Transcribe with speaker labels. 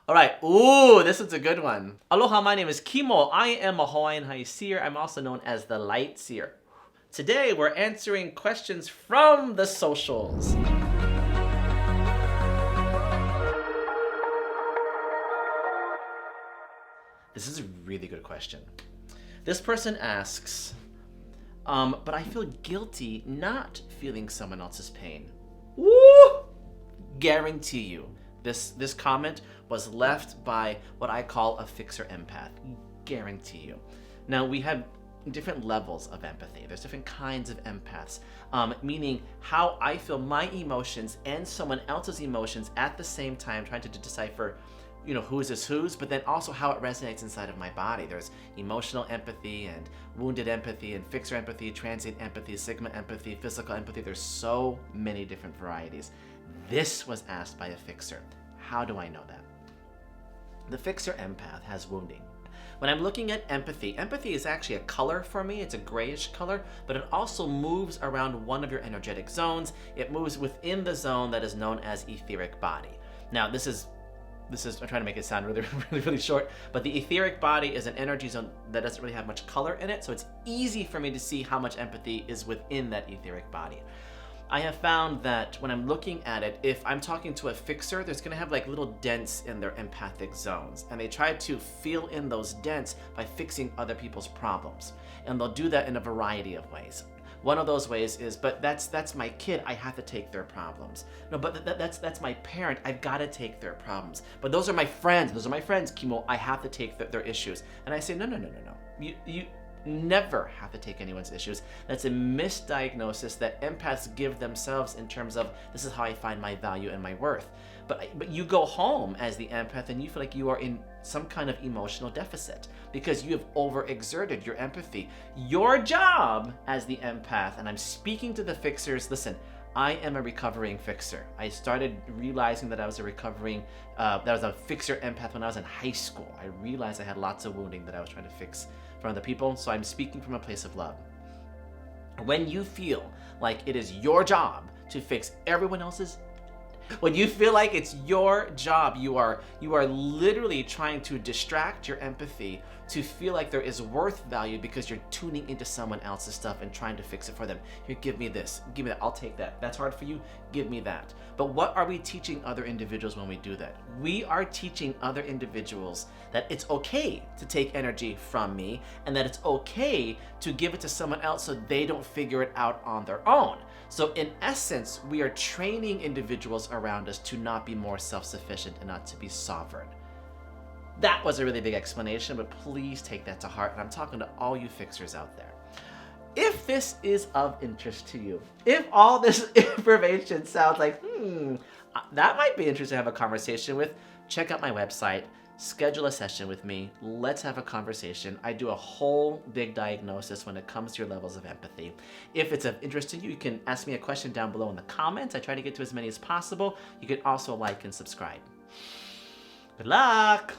Speaker 1: All right. Ooh, this is a good one. Aloha, my name is Kimo. I am a Hawaiian High Seer. I'm also known as the Light Seer. Today, we're answering questions from the socials. This is a really good question. This person asks, but I feel guilty not feeling someone else's pain. Woo! Guarantee you, this comment was left by what I call a Fixer Empath. Guarantee you. Now, we have different levels of empathy. There's different kinds of empaths, meaning how I feel my emotions and someone else's emotions at the same time, trying to decipher whose is whose, but then also how it resonates inside of my body. There's emotional empathy and wounded empathy and fixer empathy, transient empathy, sigma empathy, physical empathy. There's so many different varieties. This was asked by a fixer. How do I know that? The fixer empath has wounding. When I'm looking at empathy is actually a color for me. It's a grayish color, but it also moves around one of your energetic zones. It moves within the zone that is known as etheric body. Now, this is I'm trying to make it sound really short, but the etheric body is an energy zone that doesn't really have much color in it, so it's easy for me to see how much empathy is within that etheric body. I have found that when I'm looking at it, if I'm talking to a fixer, there's going to have like little dents in their empathic zones, and they try to fill in those dents by fixing other people's problems, and they'll do that in a variety of ways. One of those ways is, but that's my kid, I have to take their problems. No, but that's my parent, I've got to take their problems. But those are my friends, Kimo, I have to take their issues. And I say, no. You never have to take anyone's issues. That's a misdiagnosis that empaths give themselves in terms of, this is how I find my value and my worth. But you go home as the empath and you feel like you are in some kind of emotional deficit because you have overexerted your empathy. Your job as the empath, and I'm speaking to the fixers, listen, I am a recovering fixer. I started realizing that I was that was a fixer empath when I was in high school. I realized I had lots of wounding that I was trying to fix from other people, so I'm speaking from a place of love. When you feel like it is your job to fix everyone else's, when you feel like it's your job, you are literally trying to distract your empathy to feel like there is worth value because you're tuning into someone else's stuff and trying to fix it for them. Here, give me this, give me that, I'll take that. That's hard for you, give me that. But what are we teaching other individuals when we do that? We are teaching other individuals that it's okay to take energy from me and that it's okay to give it to someone else so they don't figure it out on their own. So in essence, we are training individuals around us to not be more self-sufficient and not to be sovereign. That was a really big explanation, but please take that to heart. And I'm talking to all you fixers out there. If this is of interest to you, if all this information sounds like, that might be interesting to have a conversation with, check out my website, schedule a session with me, let's have a conversation. I do a whole big diagnosis when it comes to your levels of empathy. If it's of interest to you, you can ask me a question down below in the comments. I try to get to as many as possible. You can also like and subscribe. Good luck!